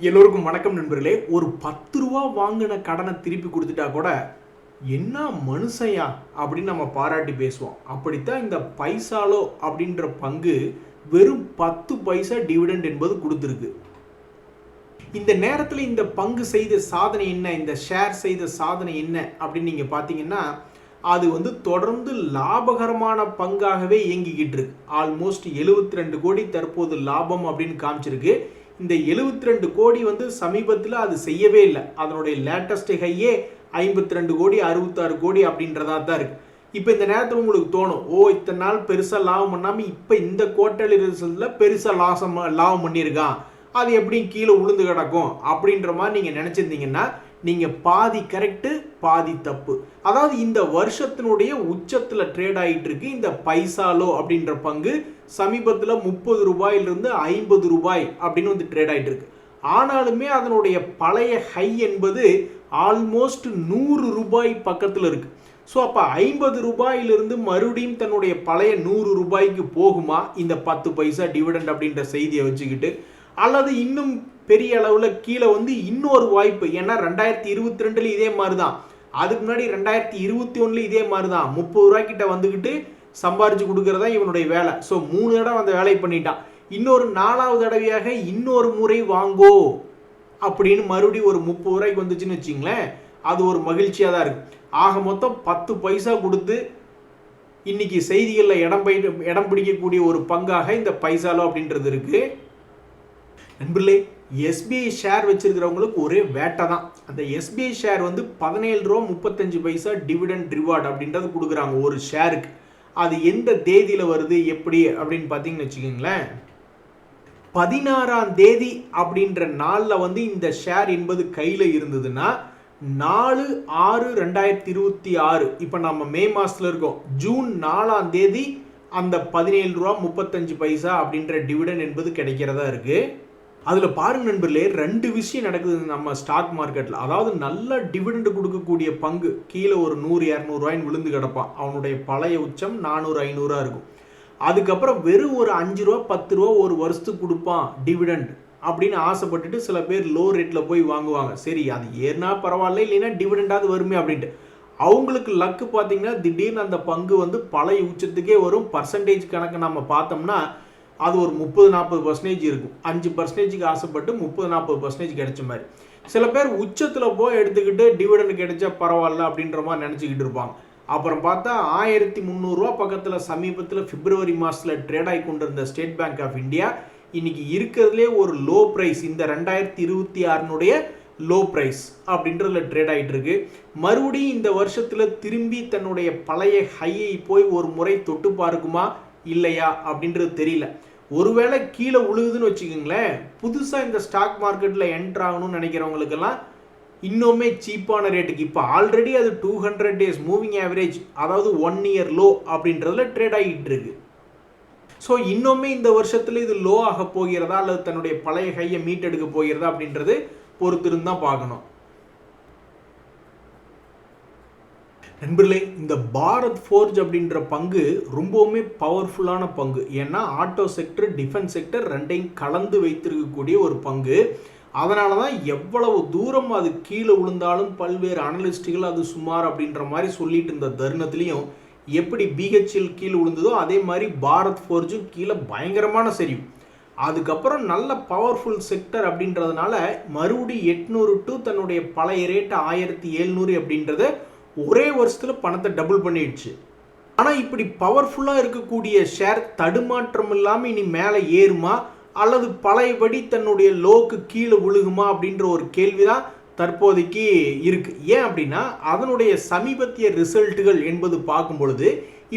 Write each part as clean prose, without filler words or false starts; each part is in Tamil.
எல்லோருக்கும் வணக்கம் நண்பர்களே. ஒரு 10 ரூபா வாங்கின கடனை திருப்பி கொடுத்துட்டா கூட என்ன மனுஷயா அப்படின்னு நம்ம பாராட்டி பேசுவோம். அப்படித்தான் இந்த பைசாலோ அப்படின்ற பங்கு வெறும் 10 பைசா டிவிடெண்ட் என்பது கொடுத்துருக்கு. இந்த நேரத்தில் இந்த பங்கு செய்த சாதனை என்ன, இந்த ஷேர் செய்த சாதனை என்ன அப்படின்னு நீங்கள் பார்த்தீங்கன்னா, அது தொடர்ந்து லாபகரமான பங்காகவே இயங்கிக்கிட்டு இருக்கு. ஆல்மோஸ்ட் 72 கோடி தற்போது லாபம் அப்படின்னு காமிச்சிருக்கு. இந்த 72 கோடி சமீபத்தில் அது செய்யவே இல்லை. அதனுடைய லேட்டஸ்ட் ஹையே 52 கோடி 66 கோடி அப்படின்றதா தான் இருக்கு. இப்போ இந்த நேரத்தில் உங்களுக்கு தோணும், இத்தனை நாள் பெருசாக லாபம் பண்ணாமல் இப்போ இந்த குவார்ட்டர்லி ரிசல்ட்டில் பெருசாக லாபம் பண்ணியிருக்கான், அது எப்படி கீழே உளுந்து கிடக்கும் அப்படின்ற மாதிரி நீங்கள் நினச்சிருந்தீங்கன்னா நீங்கள் பாதி கரெக்டு பாதி தப்பு. அதாவது இந்த வருஷத்தினுடைய உச்சத்தில் ட்ரேட் ஆகிட்டு இருக்கு இந்த பைசாலோ அப்படின்ற பங்கு. சமீபத்தில் 30 ரூபாயிலிருந்து 50 ரூபாய் அப்படின்னு ட்ரேட் ஆகிட்டு இருக்கு. ஆனாலுமே அதனுடைய பழைய ஹை என்பது ஆல்மோஸ்ட் 100 ரூபாய் பக்கத்தில் இருக்கு. ஸோ அப்போ 50 ரூபாயிலிருந்து மறுபடியும் தன்னுடைய பழைய 100 ரூபாய்க்கு போகுமா இந்த 10 பைசா டிவிடெண்ட் அப்படின்ற செய்தியை வச்சுக்கிட்டு, அல்லது இன்னும் பெரிய அளவில் கீழே இன்னொரு வாய்ப்பு. ஏன்னா 2022 இதே மாதிரி தான், அதுக்கு முன்னாடி 2021 இதே மாதிரி தான் 30 ரூபாய்க்கிட்ட வந்துக்கிட்டு சம்பாரிச்சு கொடுக்கறதா இவனுடைய வேலை. ஸோ 3 தடவை அந்த வேலையை பண்ணிட்டான். இன்னொரு 4வது தடவையாக இன்னொரு முறை வாங்கோ அப்படின்னு மறுபடியும் ஒரு 30 ரூபாய்க்கு வந்துச்சுன்னு வச்சுங்களேன், அது ஒரு மகிழ்ச்சியாக தான் இருக்கு. ஆக மொத்தம் 10 பைசா கொடுத்து இன்னைக்கு செய்திகளில் இடம் பிடிக்கக்கூடிய ஒரு பங்காக இந்த பைசாலோ அப்படின்றது இருக்கு. நண்பர்களே, எஸ்பிஐ ஷேர் வச்சிருக்கிறவங்களுக்கு ஒரே வேட்டை தான். அந்த எஸ்பிஐ ஷேர் 17 ரூபா 35 பைசா டிவிடெண்ட் ரிவார்டு அப்படின்றது கொடுக்குறாங்க ஒரு ஷேருக்கு. அது எந்த தேதியில் வருது எப்படி அப்படின்னு பார்த்தீங்கன்னு வச்சுக்கோங்களேன், 16ஆம் தேதி அப்படின்ற நாளில் இந்த ஷேர் என்பது கையில் இருந்ததுன்னா 4/6/2026, இப்போ நம்ம மே மாதத்தில் இருக்கோம், ஜூன் 4ஆம் தேதி அந்த 17 ரூபா 35 பைசா அப்படின்ற டிவிடெண்ட் என்பது கிடைக்கிறதா இருக்குது. அதில் பாருங்க நண்பர்களே, 2 விஷயம் நடக்குது நம்ம ஸ்டாக் மார்க்கெட்டில். அதாவது நல்ல டிவிடெண்ட் கொடுக்கக்கூடிய பங்கு கீழே ஒரு 100-200 ரூபாய்ன்னு விழுந்து கிடப்பான். அவனுடைய பழைய உச்சம் 400-500 இருக்கும். அதுக்கப்புறம் வெறும் ஒரு 5 ரூபா 10 ரூபா ஒரு வருஷத்துக்கு கொடுப்பான் டிவிடெண்ட் அப்படின்னு ஆசைப்பட்டுட்டு சில பேர் லோ ரேட்டில் போய் வாங்குவாங்க. சரி, அது ஏறினா பரவாயில்ல, இல்லைன்னா டிவிடெண்டாவது வருமே அப்படின்ட்டு. அவங்களுக்கு லக்கு பார்த்தீங்கன்னா திடீர்னு அந்த பங்கு பழைய உச்சத்துக்கே வரும். பர்சன்டேஜ் கணக்கு நம்ம பார்த்தோம்னா அது ஒரு 30-40% இருக்கும். 5%க்கு ஆசைப்பட்டு 30-40% கிடைச்ச மாதிரி. சில பேர் உச்சத்தில் போய் எடுத்துக்கிட்டு டிவிடெண்ட் கிடைச்சா பரவாயில்ல அப்படின்ற மாதிரி நினச்சிக்கிட்டு இருப்பாங்க. அப்புறம் பார்த்தா 1300 ரூபா பக்கத்தில் சமீபத்தில் பிப்ரவரி மாதத்தில் ட்ரேட் ஆகி கொண்டிருந்த ஸ்டேட் பேங்க் ஆஃப் இந்தியா இன்னைக்கு இருக்கிறதுலே ஒரு லோ ப்ரைஸ், இந்த 2026 லோ ப்ரைஸ் அப்படின்றதுல ட்ரேட் ஆகிட்டு இருக்கு. மறுபடியும் இந்த வருஷத்தில் திரும்பி தன்னுடைய பழைய ஹையை போய் ஒரு முறை தொட்டு பார்க்குமா இல்லையா அப்படின்றது தெரியல. ஒருவேளை கீழே உழுகுதுன்னு வச்சுக்கோங்களேன், புதுசாக இந்த ஸ்டாக் மார்க்கெட்டில் என்ட்ரு ஆகணும்னு நினைக்கிறவங்களுக்கெல்லாம் இன்னுமே சீப்பான ரேட்டுக்கு, இப்போ ஆல்ரெடி அது 200 டேஸ் மூவிங் ஆவரேஜ், அதாவது 1 இயர் லோ அப்படின்றதுல ட்ரேட் ஆகிட்டு இருக்கு. ஸோ இன்னுமே இந்த வருஷத்தில் இது லோ ஆக போகிறதா அல்லது தன்னுடைய பழைய ஹையை மீட்டெடுக்க போகிறதா அப்படின்றது பொறுத்திருந்து தான் பார்க்கணும். நண்பர்களே, இந்த பாரத் ஃபோர்ஜ் அப்படின்ற பங்கு ரொம்பவுமே பவர்ஃபுல்லான பங்கு. ஏன்னா ஆட்டோ செக்டர், டிஃபென்ஸ் செக்டர் ரெண்டையும் கலந்து வைத்திருக்கக்கூடிய ஒரு பங்கு. அதனால தான் எவ்வளவு தூரம் அது கீழே விழுந்தாலும் பல்வேறு அனலிஸ்ட்டுகள் அது சுமார் அப்படின்ற மாதிரி சொல்லிட்டு இருந்த தருணத்துலையும் எப்படி பிஹெச்எல் கீழே விழுந்ததோ அதே மாதிரி பாரத் ஃபோர்ஜும் கீழே பயங்கரமான சரிவு. அதுக்கப்புறம் நல்ல பவர்ஃபுல் செக்டர் அப்படின்றதுனால மறுபடியும் 800 டு தன்னுடைய பழைய ரேட்டு 1700 அப்படின்றத ஒரே வருஷத்தில் பணத்தை டபுள் பண்ணிடுச்சு. ஆனால் இப்படி பவர்ஃபுல்லாக இருக்கக்கூடிய ஷேர் தடுமாற்றம் இல்லாமல் இனி மேலே ஏறுமா அல்லது பழையபடி தன்னுடைய லோக்கு கீழே விழுகுமா அப்படின்ற ஒரு கேள்விதான் தற்போதைக்கு இருக்கு. ஏன் அப்படின்னா அதனுடைய சமீபத்திய ரிசல்ட்டுகள் என்பது பார்க்கும் பொழுது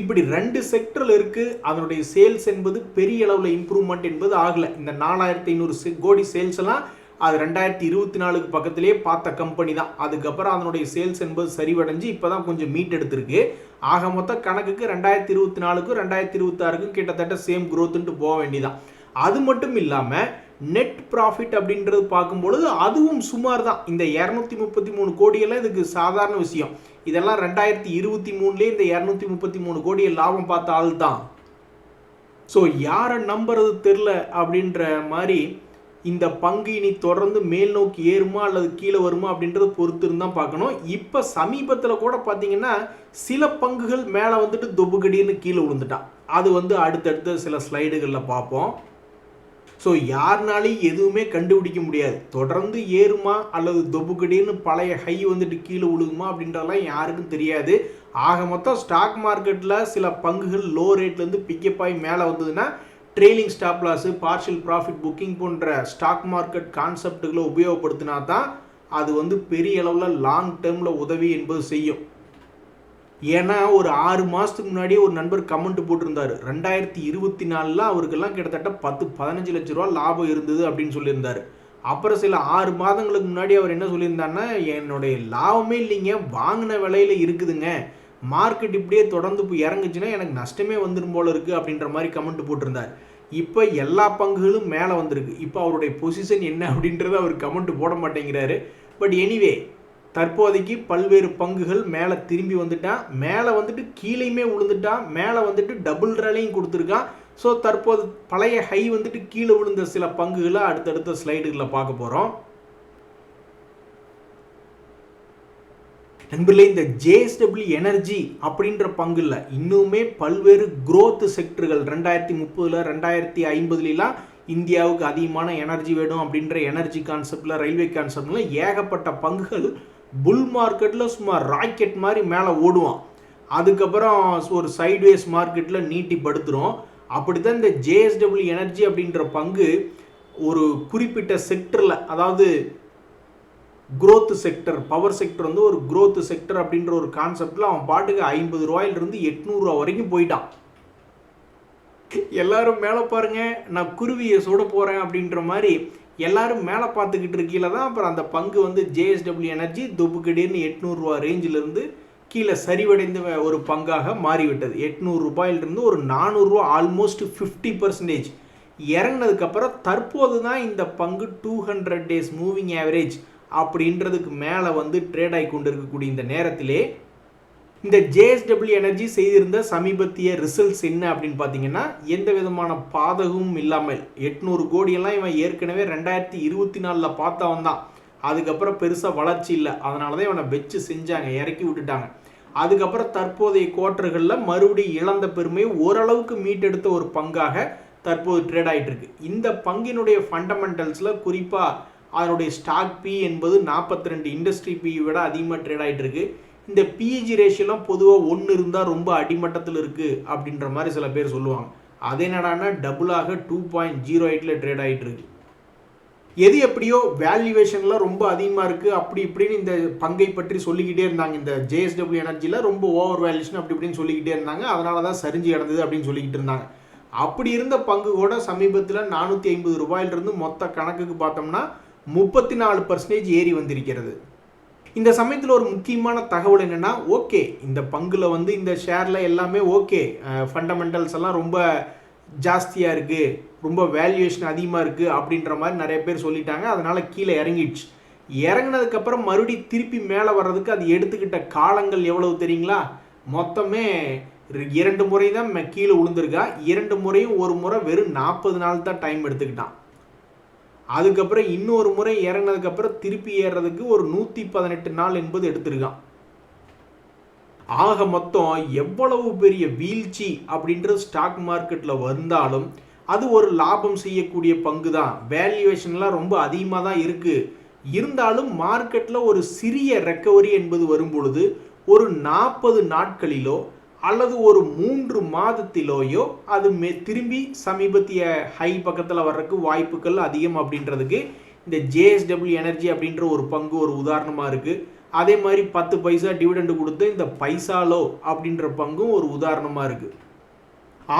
இப்படி 2 செக்டரில் இருக்கு. அதனுடைய சேல்ஸ் என்பது பெரிய அளவில் இம்ப்ரூவ்மெண்ட் என்பது ஆகலை. இந்த 4500 கோடி சேல்ஸ் எல்லாம் அது 2024 பக்கத்திலே பார்த்த கம்பெனி தான். அதுக்கப்புறம் அதனுடைய சேல்ஸ் என்பது சரிவடைஞ்சு இப்போ தான் கொஞ்சம் மீட் எடுத்திருக்கு. ஆக மொத்த கணக்குக்கு 2024க்கும் 2026க்கும் கிட்டத்தட்ட சேம் க்ரோத்துன்ட்டு போக வேண்டியதான். அது மட்டும் இல்லாமல் நெட் ப்ராஃபிட் அப்படின்றது பார்க்கும்பொழுது அதுவும் சுமார் தான். இந்த 233 கோடியெல்லாம் இதுக்கு சாதாரண விஷயம். இதெல்லாம் 2023 இந்த 233 கோடியை லாபம் பார்த்த ஆள் தான். ஸோ யாரை நம்புறது தெரில அப்படின்ற மாதிரி இந்த பங்கு இனி தொடர்ந்து மேல் நோக்கி ஏறுமா அல்லது கீழே வருமா அப்படின்றத பொறுத்து இருந்தால் பார்க்கணும். இப்போ சமீபத்தில் கூட பார்த்தீங்கன்னா சில பங்குகள் மேலே வந்துட்டு தொப்புக்கடின்னு கீழே விழுந்துட்டான். அது அடுத்தடுத்த சில ஸ்லைடுகளில் பார்ப்போம். ஸோ யாருனாலையும் எதுவுமே கண்டுபிடிக்க முடியாது. தொடர்ந்து ஏறுமா அல்லது தொப்புக்கடின்னு பழைய ஹை கீழே விழுகுமா அப்படின்றதெல்லாம் யாருக்கும் தெரியாது. ஆக மொத்தம் ஸ்டாக் மார்க்கெட்டில் சில பங்குகள் லோ ரேட்லேருந்து பிக்கப் ஆகி மேலே வந்ததுன்னா trailing stop loss, partial profit booking போன்ற ஸ்டாக் மார்க்கெட் கான்செப்டுகளை உபயோகப்படுத்தினா தான் அது பெரிய அளவில் லாங் டேர்மில் உதவி என்பது செய்யும். ஏன்னா ஒரு 6 மாதத்துக்கு முன்னாடியே ஒரு நண்பர் கமெண்ட் போட்டிருந்தார், 2024 அவருக்கெல்லாம் கிட்டத்தட்ட 10-15 லட்ச ரூபா லாபம் இருந்தது அப்படின்னு சொல்லியிருந்தார். அப்புறம் சில 6 மாதங்களுக்கு முன்னாடி அவர் என்ன சொல்லியிருந்தாருன்னா, என்னுடைய லாபமே இல்லைங்க, வாங்கின விலையில் இருக்குதுங்க, மார்க்கெட் இப்படியே தொடர்ந்து இறங்குச்சுன்னா எனக்கு நஷ்டமே வந்துடும் போல இருக்குது அப்படின்ற மாதிரி கமெண்ட் போட்டிருந்தார். இப்போ எல்லா பங்குகளும் மேலே வந்திருக்கு. இப்போ அவருடைய பொசிஷன் என்ன அப்படின்றத அவர் கமெண்ட் போட மாட்டேங்கிறாரு. பட் எனிவே தற்போதைக்கு பல்வேறு பங்குகள் மேலே திரும்பி வந்துட்டான், மேலே கீழேயுமே விழுந்துட்டான், மேலே டபுள் ரேலையும் கொடுத்துருக்கான். ஸோ தற்போது பழைய ஹை கீழே விழுந்த சில பங்குகளை அடுத்தடுத்த ஸ்லைடுகளில் பார்க்க போகிறோம். நண்பர்களே, இந்த JSW எனர்ஜி அப்படின்ற பங்குல இன்னுமே பல்வேறு growth செக்டர்கள் 2030 2050 இந்தியாவுக்கு அதிகமான எனர்ஜி வேணும் அப்படின்ற எனர்ஜி கான்செப்டில், ரயில்வே கான்செப்டில் ஏகப்பட்ட பங்குகள் புல் மார்க்கெட்டில் சும்மா ராக்கெட் மாதிரி மேலே ஓடுவான். அதுக்கப்புறம் ஒரு சைட்வேஸ் மார்க்கெட்டில் நீட்டி படுத்துரும். அப்படி தான் இந்த JSW எனர்ஜி அப்படின்ற பங்கு ஒரு குறிப்பிட்ட செக்டரில், அதாவது growth செக்டர், பவர் செக்டர் ஒரு growth செக்டர் அப்படின்ற ஒரு கான்செப்டில் அவன் பாட்டுக்கு 50 ரூபாயிலிருந்து 800 ரூபா வரைக்கும் போயிட்டான். எல்லாரும் மேலே பாருங்க, நான் குருவியை சுட போகிறேன் அப்படின்ற மாதிரி எல்லாரும் மேலே பார்த்துக்கிட்டு இருக்கீங்கள தான் அப்புறம் அந்த பங்கு JSW எனர்ஜி தொப்புக்கடின்னு 800 ரூபா ரேஞ்சிலிருந்து கீழே சரிவடைந்த ஒரு பங்காக மாறிவிட்டது. 800 ரூபாயிலிருந்து ஒரு 400 ரூபா, ஆல்மோஸ்ட் 50% இறங்கினதுக்கப்புறம் தற்போது தான் இந்த பங்கு 200 டேஸ் மூவிங் ஆவரேஜ் அப்படின்றதுக்கு மேலே ட்ரேட் ஆகி கொண்டு இருக்கக்கூடிய இந்த நேரத்திலே இந்த JSW எனர்ஜி செய்திருந்த சமீபத்திய ரிசல்ட்ஸ் என்ன அப்படின்னு பார்த்தீங்கன்னா, எந்த விதமான பாதகமும் இல்லாமல் 800 கோடியெல்லாம் இவன் ஏற்கனவே 2024 பார்த்தவன் தான். அதுக்கப்புறம் பெருசாக வளர்ச்சி இல்லை, அதனால தான் இவனை வச்சு செஞ்சாங்க, இறக்கி விட்டுட்டாங்க. அதுக்கப்புறம் தற்போதைய குவார்ட்டர்களில் மறுபடியும் இழந்த பெருமையை ஓரளவுக்கு மீட்டெடுத்த ஒரு பங்காக தற்போது ட்ரேட் ஆகிட்டு இருக்கு. இந்த பங்கினுடைய ஃபண்டமெண்டல்ஸில் குறிப்பாக அதனுடைய ஸ்டாக் பி என்பது 42 இண்டஸ்ட்ரி பி விட அதிகமாக ட்ரேட் ஆகிட்டு இருக்கு. இந்த பிஇஜி ரேஷியோலாம் பொதுவாக 1 இருந்தால் ரொம்ப அடிமட்டத்தில் இருக்குது அப்படின்ற மாதிரி சில பேர் சொல்லுவாங்க. அதே என்னடான்னா டபுளாக 2.08 ட்ரேட் ஆகிட்டு இருக்கு. எது எப்படியோ வேல்யூவேஷன்லாம் ரொம்ப அதிகமாக இருக்குது அப்படி இப்படின்னு இந்த பங்கை பற்றி சொல்லிக்கிட்டே இருந்தாங்க. இந்த JSW எனர்ஜியில் ரொம்ப ஓவர் வேல்யூஷன் அப்படி இப்படின்னு சொல்லிக்கிட்டே இருந்தாங்க. அதனால தான் சரிஞ்சு கிடந்தது அப்படின்னு சொல்லிக்கிட்டு இருந்தாங்க. அப்படி இருந்த பங்கு கூட சமீபத்தில் 450 ரூபாயிலிருந்து மொத்த கணக்குக்கு பார்த்தோம்னா 34% ஏறி வந்திருக்கிறது. இந்த சமயத்தில் ஒரு முக்கியமான தகவல் என்னென்னா, ஓகே இந்த பங்கில் இந்த ஷேரில் எல்லாமே ஓகே, ஃபண்டமெண்டல்ஸ் எல்லாம் ரொம்ப ஜாஸ்தியாக இருக்குது, ரொம்ப வேல்யூவேஷன் அதிகமாக இருக்குது அப்படின்ற மாதிரி நிறைய பேர் சொல்லிட்டாங்க. அதனால் கீழே இறங்கிடுச்சு. இறங்கினதுக்கப்புறம் மறுபடியும் திருப்பி மேலே வர்றதுக்கு அது எடுத்துக்கிட்ட காலங்கள் எவ்வளவு தெரியுங்களா? மொத்தமே 2 முறை தான் கீழே விழுந்திருக்கா. 2 முறையும் ஒரு முறை வெறும் 40 நாள் தான் டைம் எடுத்துக்கிட்டான். அதுக்கப்புறம் இன்னொரு முறை இறங்கினதுக்கப்புறம் திருப்பி ஏறுறதுக்கு ஒரு 118 நாள் என்பது எடுத்திருக்கான். ஆக மொத்தம் எவ்வளவு பெரிய வீழ்ச்சி அப்படின்றது ஸ்டாக் மார்க்கெட்டில் வந்தாலும் அது ஒரு லாபம் செய்யக்கூடிய பங்கு தான். வேல்யூவேஷன்லாம் ரொம்ப அதிகமாக தான் இருக்குது. இருந்தாலும் மார்க்கெட்டில் ஒரு சிறிய ரெக்கவரி என்பது வரும் பொழுது ஒரு 40 நாட்களிலோ அல்லது ஒரு 3 மாதத்திலோயோ அது திரும்பி சமீபத்திய ஹை பக்கத்தில் வர்றதுக்கு வாய்ப்புகள் அதிகம் அப்படின்றதுக்கு இந்த JSW எனர்ஜி அப்படின்ற ஒரு பங்கு ஒரு உதாரணமாக இருக்குது. அதே மாதிரி 10 பைசா டிவிடெண்ட் கொடுத்து இந்த பைசாலோ அப்படின்ற பங்கும் ஒரு உதாரணமாக இருக்குது.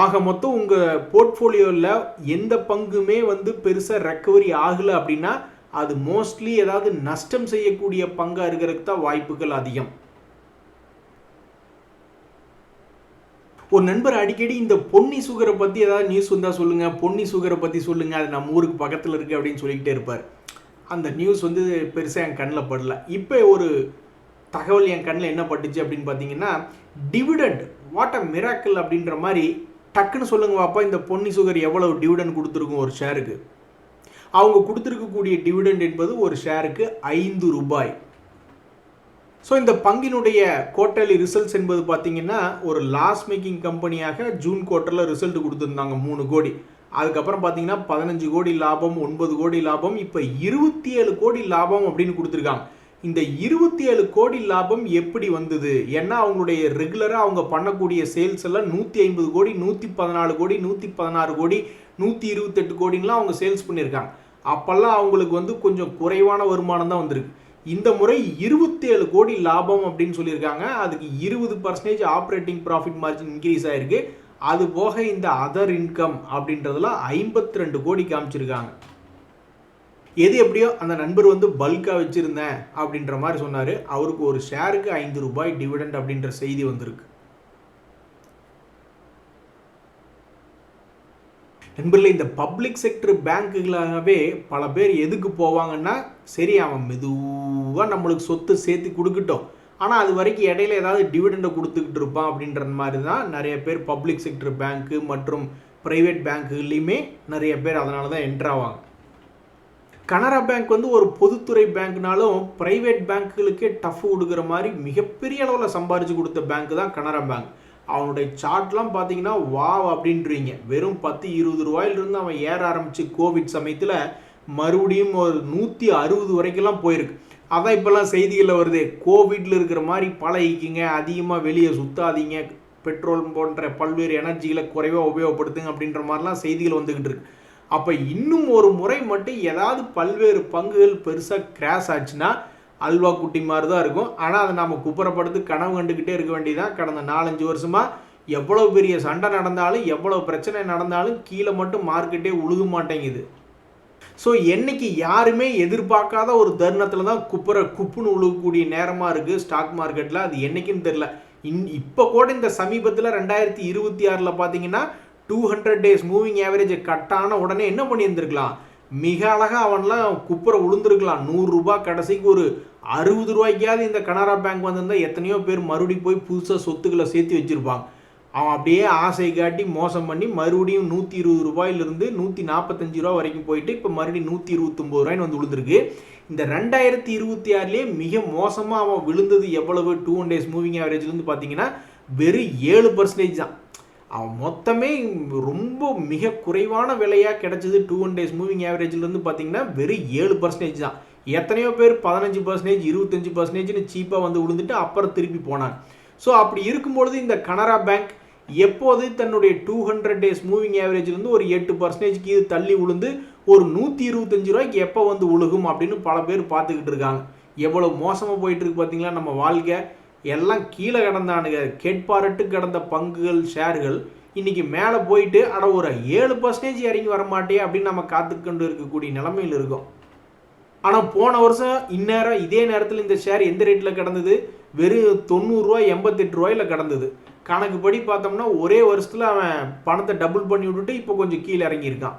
ஆக மொத்தம் உங்கள் போர்ட்ஃபோலியோவில் எந்த பங்குமே பெருசாக ரெக்கவரி ஆகலை அப்படின்னா அது மோஸ்ட்லி ஏதாவது நஷ்டம் செய்யக்கூடிய பங்காக இருக்கிறதுக்கு தான் வாய்ப்புகள் அதிகம். ஒரு நண்பர் அடிக்கடி இந்த பொன்னி சுகரை பற்றி ஏதாவது நியூஸ் வந்தால் சொல்லுங்கள், பொன்னி சுகரை பற்றி சொல்லுங்கள், அது நம்ம ஊருக்கு பக்கத்தில் இருக்குது அப்படின்னு சொல்லிக்கிட்டே இருப்பார். அந்த நியூஸ் பெருசாக என் கண்ணில் படல. இப்போ ஒரு தகவல் என் கண்ணில் என்ன பட்டுச்சு அப்படின்னு பார்த்தீங்கன்னா, டிவிடெண்ட் வாட் அ மிராக்கிள் அப்படின்ற மாதிரி டக்குன்னு சொல்லுங்க வாப்பா, இந்த பொன்னி சுகர் எவ்வளவு டிவிடெண்ட் கொடுத்துருக்கும் ஒரு ஷேருக்கு. அவங்க கொடுத்துருக்கக்கூடிய டிவிடெண்ட் என்பது ஒரு ஷேருக்கு 5 ரூபாய். ஸோ இந்த பங்கினுடைய குவார்ட்டர்லி ரிசல்ட்ஸ் என்பது பார்த்தீங்கன்னா ஒரு லாஸ் மேக்கிங் கம்பெனியாக ஜூன் குவார்ட்டரில் ரிசல்ட் கொடுத்துருந்தாங்க 3 கோடி. அதுக்கப்புறம் பார்த்தீங்கன்னா 15 கோடி லாபம், 9 கோடி லாபம், இப்போ 27 கோடி லாபம் அப்படின்னு கொடுத்துருக்காங்க. இந்த 27 கோடி லாபம் எப்படி வந்தது? ஏன்னா அவங்களுடைய ரெகுலராக அவங்க பண்ணக்கூடிய சேல்ஸ் எல்லாம் 150 கோடி, 114 கோடி, 116 கோடி, 128 கோடிங்களாம் அவங்க சேல்ஸ் பண்ணியிருக்காங்க. அப்போல்லாம் அவங்களுக்கு வந்து கொஞ்சம் குறைவான வருமானம் தான் வந்திருக்கு. இந்த முறை 27 கோடி லாபம் அப்படின்னு சொல்லியிருக்காங்க. அதுக்கு 20% ஆப்ரேட்டிங் ப்ராஃபிட் மார்ஜின் இன்க்ரீஸ் ஆயிருக்கு. அது போக இந்த அதர் இன்கம் அப்படின்றதுல 52 கோடி காமிச்சிருக்காங்க. எது எப்படியோ அந்த நண்பர் வந்து பல்காக வச்சுருந்தேன் அப்படின்ற மாதிரி சொன்னார். அவருக்கு ஒரு ஷேருக்கு 5 ரூபாய் டிவிடெண்ட் அப்படின்ற செய்தி வந்திருக்கு. நண்பர்களே, இந்த பப்ளிக் செக்டர் பேங்க்குகளாகவே பல பேர் எதுக்கு போவாங்கன்னா, சரி அவன் மெதுவாக நம்மளுக்கு சொத்து சேர்த்து கொடுக்கட்டும், ஆனால் அது வரைக்கும் இடையில ஏதாவது டிவிடெண்டை கொடுத்துக்கிட்டு இருப்பான் அப்படின்ற மாதிரி தான் நிறைய பேர் பப்ளிக் செக்டர் பேங்க்கு மற்றும் ப்ரைவேட் பேங்க்குலேயுமே நிறைய பேர் அதனால தான் என்ட்ரு ஆவாங்க. கனரா பேங்க் வந்து ஒரு பொதுத்துறை பேங்க்னாலும் ப்ரைவேட் பேங்க்குகளுக்கே டஃப் கொடுக்குற மாதிரி மிகப்பெரிய அளவில் சம்பாரித்து கொடுத்த பேங்க் தான் கனரா பேங்க். அவனுடைய சார்ட்லாம் பார்த்தீங்கன்னா வாவ் அப்படின்றீங்க. வெறும் 10-20 ரூபாயிலிருந்து அவன் ஏற ஆரம்பித்து கோவிட் சமயத்தில் மறுபடியும் ஒரு 160 வரைக்கும்லாம் போயிருக்கு. அதான் இப்போல்லாம் செய்திகளில் வருது, கோவிட்ல இருக்கிற மாதிரி பழகிக்கிங்க, அதிகமாக வெளியே சுத்தாதீங்க, பெட்ரோல் போன்ற பல்வேறு எனர்ஜிகளை குறைவாக உபயோகப்படுத்துங்க அப்படின்ற மாதிரிலாம் செய்திகள் வந்துக்கிட்டு இருக்கு. அப்போ இன்னும் ஒரு முறை மட்டும் ஏதாவது பல்வேறு பங்குகள் பெருசாக கிராஷ் ஆச்சுன்னா அல்வா குட்டி மாதிரி தான் இருக்கும். ஆனால் அதை நம்ம குப்புறப்படுத்து கனவு கண்டுக்கிட்டே இருக்க வேண்டியதான். கடந்த 4-5 வருஷமாக எவ்வளோ பெரிய சண்டை நடந்தாலும் எவ்வளோ பிரச்சனை நடந்தாலும் கீழே மட்டும் மார்க்கெட்டே உழுக மாட்டேங்குது. ஸோ என்னைக்கு யாருமே எதிர்பார்க்காத ஒரு தருணத்தில் தான் குப்புன்னு உழுகக்கூடிய நேரமாக இருக்குது ஸ்டாக் மார்க்கெட்டில். அது என்னைக்குன்னு தெரில. இப்போ கூட இந்த சமீபத்தில் 2026 பார்த்தீங்கன்னா 200 days மூவிங் ஆவரேஜை கட்டான உடனே என்ன பண்ணியிருந்துருக்கலாம், மிக அழகாக அவன்லாம் குப்புற உளுந்துருக்கலாம். 100 ரூபாய் கடைசிக்கு ஒரு 60 ரூபாய்க்காவது இந்த கனரா பேங்க் வந்திருந்தால் எத்தனையோ பேர் மறுபடியும் போய் புதுசாக சொத்துக்களை சேர்த்து வச்சுருப்பாங்க. அவன் அப்படியே ஆசை காட்டி மோசம் பண்ணி மறுபடியும் 120 ரூபாயிலிருந்து 145 ரூபா வரைக்கும் போயிட்டு இப்போ மறுபடியும் 129 ரூபாய்னு வந்து விழுந்திருக்கு. இந்த 2026 மிக மோசமாக அவன் விழுந்தது எவ்வளவு 200 days மூவிங் ஆவரேஜ்லேருந்து பார்த்தீங்கன்னா வெறும் 7% தான். அவன் மொத்தமே ரொம்ப மிக குறைவான விலையாக கிடைச்சது 200 days மூவிங் ஆவரேஜ்லேருந்து பார்த்தீங்கன்னா வெறும் 7% தான். எத்தனையோ பேர் 15%, 25%ன்னு சீப்பாக வந்து விழுந்துட்டு அப்புறம் திருப்பி போனாங்க. ஸோ அப்படி இருக்கும்பொழுது இந்த கனரா பேங்க் எப்போது தன்னுடைய 200 days மூவிங் ஆவரேஜ்லேருந்து ஒரு 8% கீழே தள்ளி விழுந்து ஒரு 125 ரூபாய்க்கு எப்போ வந்து உழுகும் அப்படின்னு பல பேர் பார்த்துக்கிட்டு இருக்காங்க. எவ்வளோ மோசமாக போயிட்டு இருக்கு பார்த்தீங்களா நம்ம வாழ்க்கை. எல்லாம் கீழே கிடந்தானுங்க, கேட்பாரட்டு கிடந்த பங்குகள் ஷேர்கள் இன்னைக்கு மேலே போயிட்டு அட ஒரு 7% இறங்கி வர மாட்டே அப்படின்னு நம்ம காத்துக்கொண்டு இருக்கக்கூடிய நிலைமையில் இருக்கும். ஆனால் போன வருஷம் இந்நேரம் இதே நேரத்தில் இந்த ஷேர் எந்த ரேட்டில் கிடந்தது, வெறும் 90 ரூபா 88 ரூபாயில் கிடந்தது. கணக்குப்படி பார்த்தோம்னா ஒரே வருஷத்தில் அவன் பணத்தை டபுள் பண்ணி விட்டுட்டு இப்போ கொஞ்சம் கீழே இறங்கியிருக்கான்.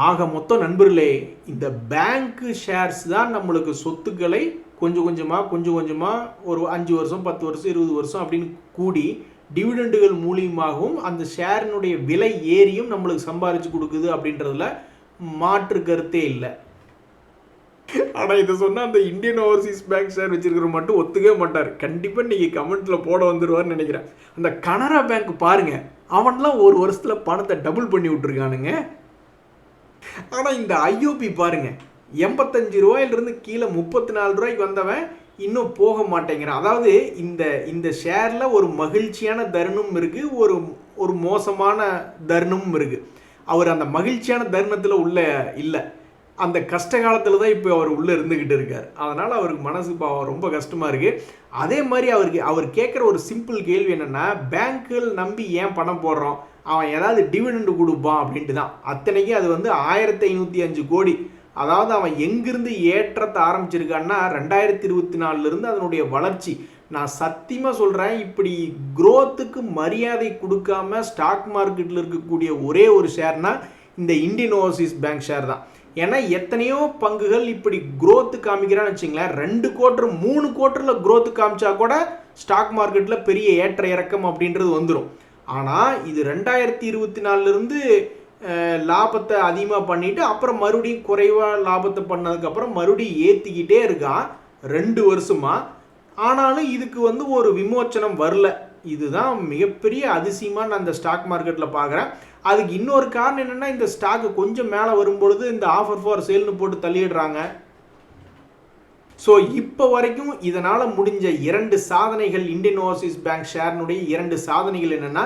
ஆக மொத்தம் நண்பர்களே, இந்த பேங்க்கு ஷேர்ஸ் தான் நம்மளுக்கு சொத்துக்களை கொஞ்சம் கொஞ்சமாக ஒரு 5 வருஷம் 10 வருஷம் 20 வருஷம் அப்படின்னு கூடி டிவிடெண்டுகள் மூலியமாகவும் அந்த ஷேரினுடைய விலை ஏறியும் நம்மளுக்கு சம்பாரித்து கொடுக்குது அப்படின்றதுல மாற்று கருத்தே இல்லை. ஆனால் இதை சொன்னால் அந்த இந்தியன் ஓவர்சீஸ் பேங்க் ஷேர் வச்சிருக்கிற மட்டும் ஒத்துக்கவே மாட்டார். கண்டிப்பாக நீங்கள் கமெண்ட்டில் போட வந்துடுவார்னு நினைக்கிறேன். அந்த கனரா பேங்க் பாருங்கள், அவன்லாம் ஒரு வருஷத்தில் பணத்தை டபுள் பண்ணி விட்டுருக்கானுங்க. ஆனால் இந்த ஐஓபி பாருங்கள், 85 ரூபாயிலிருந்து கீழே 34 ரூபாய்க்கு வந்தவன் இன்னும் போக மாட்டேங்கிறான். அதாவது இந்த ஷேரில் ஒரு மகிழ்ச்சியான தருணமும் இருக்குது, ஒரு மோசமான தருணமும் இருக்குது. அவர் அந்த மகிழ்ச்சியான தருணத்தில் உள்ள இல்லை, அந்த கஷ்ட காலத்தில் தான் இப்போ அவர் உள்ளே இருந்துக்கிட்டு இருக்கார். அதனால் அவருக்கு மனசு ரொம்ப கஷ்டமாக இருக்குது. அதே மாதிரி அவர் கேட்குற ஒரு சிம்பிள் கேள்வி என்னென்னா, பேங்க்குகள் நம்பி ஏன் பணம் போடுறோம், அவன் ஏதாவது டிவிடெண்டு கொடுப்பான் அப்படின்ட்டு தான். அத்தனைக்கு அது வந்து 1505 கோடி. அதாவது அவன் எங்கிருந்து ஏற்றத்தை ஆரம்பிச்சிருக்கான்னா 2024 அதனுடைய வளர்ச்சி. நான் சத்தியமாக சொல்கிறேன், இப்படி குரோத்துக்கு மரியாதை கொடுக்காம ஸ்டாக் மார்க்கெட்டில் இருக்கக்கூடிய ஒரே ஒரு ஷேர்னா இந்த இந்தியன் ஓவர்சீஸ் பேங்க் ஷேர் தான். ஏன்னா எத்தனையோ பங்குகள் இப்படி குரோத்து காமிக்கிறான்னு வச்சுங்களேன், 2 குவார்ட்டர் 3 குவார்ட்டரில் குரோத்து காமிச்சா கூட ஸ்டாக் மார்க்கெட்டில் பெரிய ஏற்ற இறக்கம் அப்படின்றது வந்துடும். ஆனால் இது 2024 லாபத்தை அதிகமாக பண்ணிவிட்டு அப்புறம் மறுபடியும் குறைவாக லாபத்தை பண்ணதுக்கப்புறம் மறுபடியும் ஏற்றிக்கிட்டே இருக்கான் 2 வருஷமாக. ஆனாலும் இதுக்கு ஒரு விமோச்சனம் வரல. இதுதான் மிகப்பெரிய அதிசயமாக நான் இந்த ஸ்டாக் மார்க்கெட்டில் பார்க்குறேன். அதுக்கு இன்னொரு காரணம் என்னென்னா, இந்த ஸ்டாக்கு கொஞ்சம் மேலே வரும்பொழுது இந்த ஆஃபர் ஃபார் சேல்னு போட்டு தள்ளிடுறாங்க. ஸோ இப்போ வரைக்கும் இதனால் முடிஞ்ச 2 சாதனைகள், இந்தியன் ஓவர்சீஸ் பேங்க் ஷேர்னுடைய 2 சாதனைகள் என்னென்னா,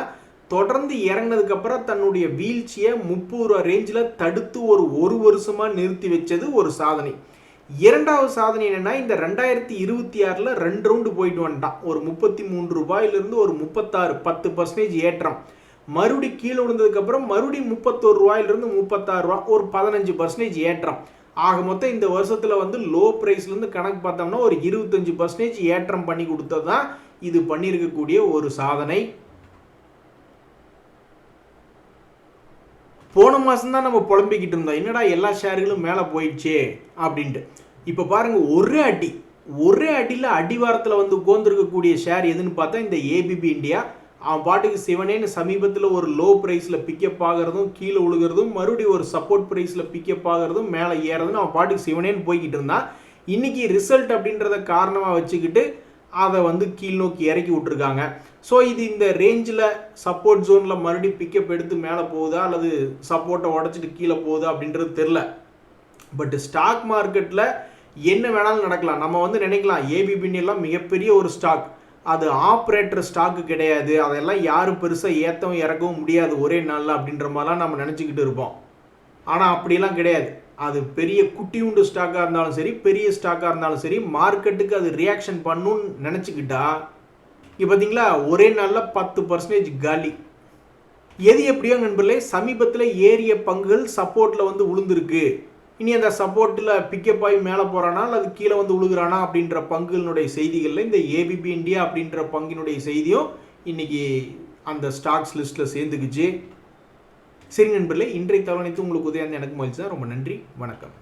தொடர்ந்து இறங்கினதுக்கப்புறம் தன்னுடைய வீழ்ச்சியை 30 ரூபா ரேஞ்சில் தடுத்து ஒரு வருஷமாக நிறுத்தி வச்சது ஒரு சாதனை. 2வது சாதனை என்னென்னா, இந்த 2026 2 ரவுண்டு போயிட்டு வந்துட்டான். ஒரு 33 ரூபாயிலிருந்து ஒரு 36 10% ஏற்றம். மறுபடி கீழே விழுந்ததுக்கப்புறம் மறுபடியும் 31 ரூபாயிலிருந்து 36 ரூபா, ஒரு 15% ஏற்றம். ஆக மொத்தம் இந்த வருஷத்தில் லோ ப்ரைஸ்லேருந்து கணக்கு பார்த்தோம்னா ஒரு 25% ஏற்றம் பண்ணி கொடுத்தது தான் இது பண்ணியிருக்கக்கூடிய ஒரு சாதனை. போன மாதம் தான் நம்ம புலம்பிக்கிட்டு இருந்தோம், என்னடா எல்லா ஷேர்களும் மேலே போயிடுச்சே அப்படின்ட்டு. இப்போ பாருங்கள், ஒரே அடியில் அடிவாரத்தில் உட்காந்துருக்கக்கூடிய ஷேர் எதுன்னு பார்த்தா இந்த ஏபிபி இந்தியா. அவன் பாட்டுக்கு சிவனேன்னு சமீபத்தில் ஒரு லோ ப்ரைஸில் பிக்கப் ஆகிறதும் கீழே விழுகிறதும் மறுபடியும் ஒரு சப்போர்ட் ப்ரைஸில் பிக்கப் ஆகிறதும் மேலே ஏறதுன்னு அவன் பாட்டுக்கு சிவனேன்னு போய்கிட்டு இருந்தான். இன்றைக்கி ரிசல்ட் அப்படின்றத காரணமாக வச்சுக்கிட்டு அதை கீழ் நோக்கி இறக்கி விட்டுருக்காங்க. ஸோ இது இந்த ரேஞ்சில் சப்போர்ட் ஜோனில் மறுபடியும் பிக்கப் எடுத்து மேலே போகுதா அல்லது சப்போர்ட்டை உடச்சிட்டு கீழே போகுதா அப்படின்றது தெரில. பட் ஸ்டாக் மார்க்கெட்டில் என்ன வேணாலும் நடக்கலாம். நம்ம நினைக்கலாம் ஏபிபி எல்லாம் மிகப்பெரிய ஒரு ஸ்டாக், அது ஆப்ரேட்டர் ஸ்டாக்கு கிடையாது, அதெல்லாம் யாரும் பெருசாக ஏற்றவும் இறக்கவும் முடியாது ஒரே நாளில் அப்படின்ற மாதிரிலாம் நம்ம நினச்சிக்கிட்டு இருப்போம். ஆனால் அப்படிலாம் கிடையாது. அது பெரிய குட்டியுண்டு ஸ்டாக்காக இருந்தாலும் சரி, பெரிய ஸ்டாக்காக இருந்தாலும் சரி, மார்க்கெட்டுக்கு அது ரியாக்ஷன் பண்ணுன்னு நினச்சிக்கிட்டா இப்போ பார்த்தீங்களா ஒரே நாளில் 10% காலி. எது எப்படியோ நண்பர்களே, சமீபத்தில் ஏறிய பங்குகள் சப்போர்ட்டில் விழுந்திருக்கு. இனி அந்த சப்போர்ட்டில் பிக்கப் ஆகி மேலே போகிறானா அல்லது கீழே விழுகிறானா அப்படின்ற பங்குகளுடைய செய்திகளில் இந்த ஏபிபி இந்தியா அப்படின்ற பங்கினுடைய செய்தியும் இன்றைக்கி அந்த ஸ்டாக்ஸ் லிஸ்ட்டில் சேர்ந்துக்குச்சு. சரி நண்பர்களே, இன்றைய தகவல் உங்களுக்கு உதயம் எனக்கு மகிழ்ச்சி தான். ரொம்ப நன்றி, வணக்கம்.